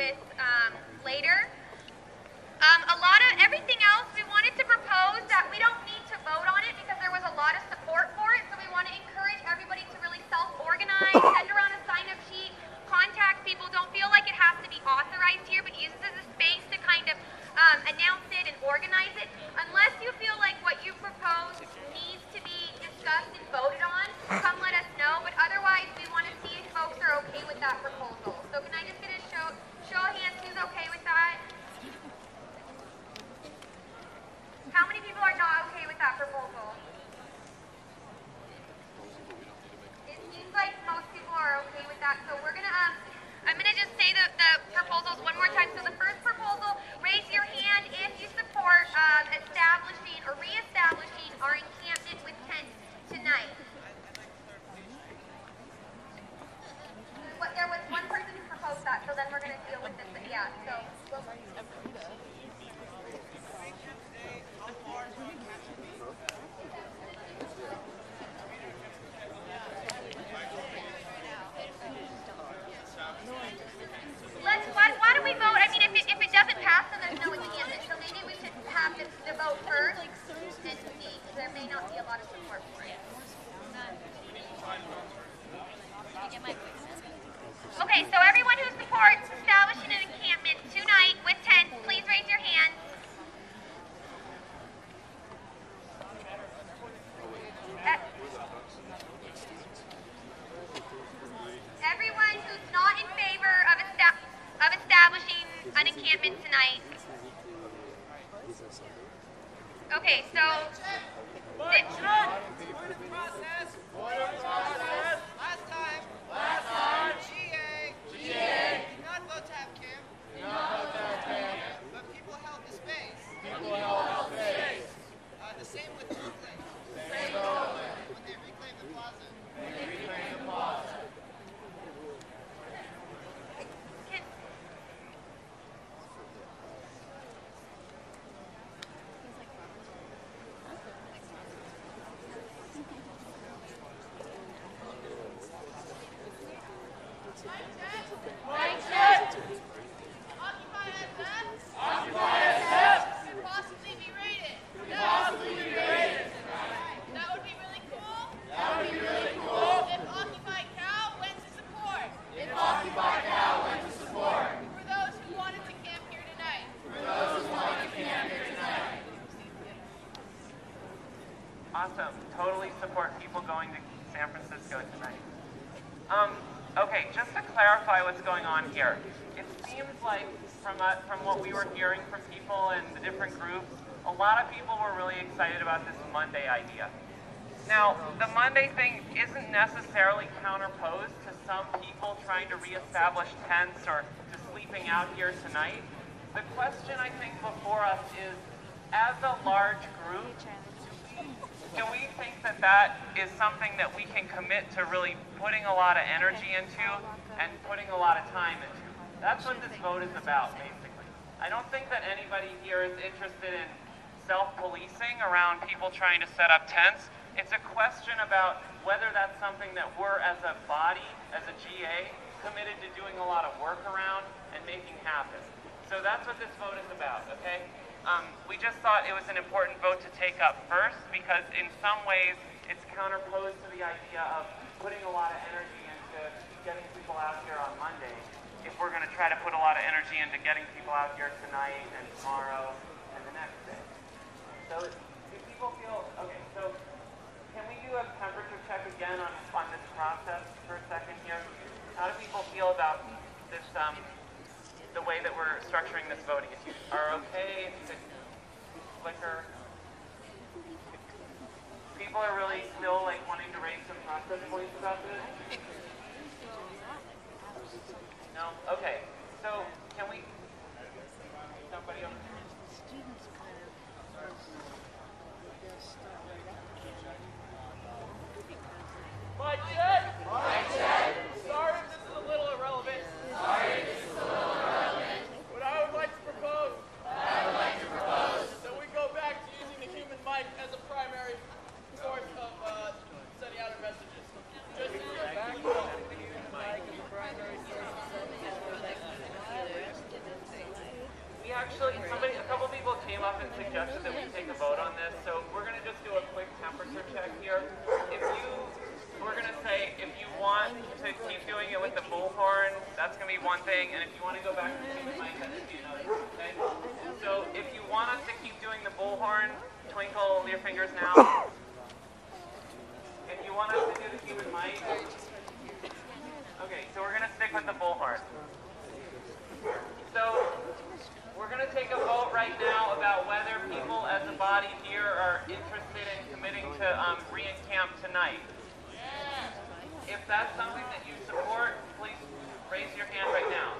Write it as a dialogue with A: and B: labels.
A: with later. Everything else, we wanted to propose that we don't need to vote on it because there was a lot of support for it, so we want to encourage everybody to really self-organize, send around a sign-up sheet, contact people. Don't feel like it has to be authorized here, but use this as a space to kind of announce it and organize it. Unless you feel like what you propose needs to be discussed and voted on, come let us know, but otherwise we want to see if folks are okay with that proposal. So can I just get a show of hands who's okay with that? How many people are not okay with that proposal? It seems like most people are okay with that, so we're gonna, I'm gonna just say the proposals one more time. So the first proposal, raise your hand if you support establishing or reestablishing our encampment with tents tonight. There was one person who proposed that, so then we're gonna deal with this, yeah, so. Why don't we vote? I mean, if it doesn't pass, then there's no encampment. So maybe we should have the vote first and see, because there may not be a lot of support for it. Okay, so everyone who supports establishing an encampment tonight with tents, please raise your hands. Everyone who's not in favor of establishing an encampment tonight. Okay, so...
B: Last time. GA. Did not vote to have camp. But people held the space. The same with Berkeley. When they reclaimed the plaza.
C: Awesome. Totally support people going to San Francisco tonight. Okay, just to clarify what's going on here. It seems like from what we were hearing from people and the different groups, a lot of people were really excited about this Monday idea. Now, the Monday thing isn't necessarily counterposed to some people trying to reestablish tents or to sleeping out here tonight. The question I think before us is, as a large group, do we think that that is something that we can commit to really putting a lot of energy into and putting a lot of time into? That's what this vote is about, basically. I don't think that anybody here is interested in self-policing around people trying to set up tents. It's a question about whether that's something that we're, as a body, as a GA, committed to doing a lot of work around and making happen. So that's what this vote is about, okay? We just thought it was an important vote to take up first because in some ways it's counterposed to the idea of putting a lot of energy into getting people out here on Monday if we're going to try to put a lot of energy into getting people out here tonight and tomorrow and the next day. So do people feel, okay, so can we do a temperature check again on this process for a second here? How do people feel about this, the way that we're structuring this voting? If you are okay, if you could flicker. People are really still like wanting to raise some process points about this? No? Okay. So can we, somebody over here?
D: Mike Jet! Sorry if this is a little irrelevant. What I would like to propose that we go back to using the human mic as a primary source of sending out our messages. Just go back to using the human mic as a primary source of sending out our messages.
C: a couple people came up and suggested that we take a vote on this, so we're going to just do a quick temperature check here. We're going to say if you want to keep doing it with the bullhorn, that's going to be one thing, and if you want to go back to the human mic, that's going to be another, okay? So if you want us to keep doing the bullhorn, twinkle your fingers now. If you want us to do the human mic, okay, so we're going to stick with the bullhorn. So we're going to take a vote right now about whether people as a body here are interested in committing to re-encamp tonight. If that's something that you support, please raise your hand right now.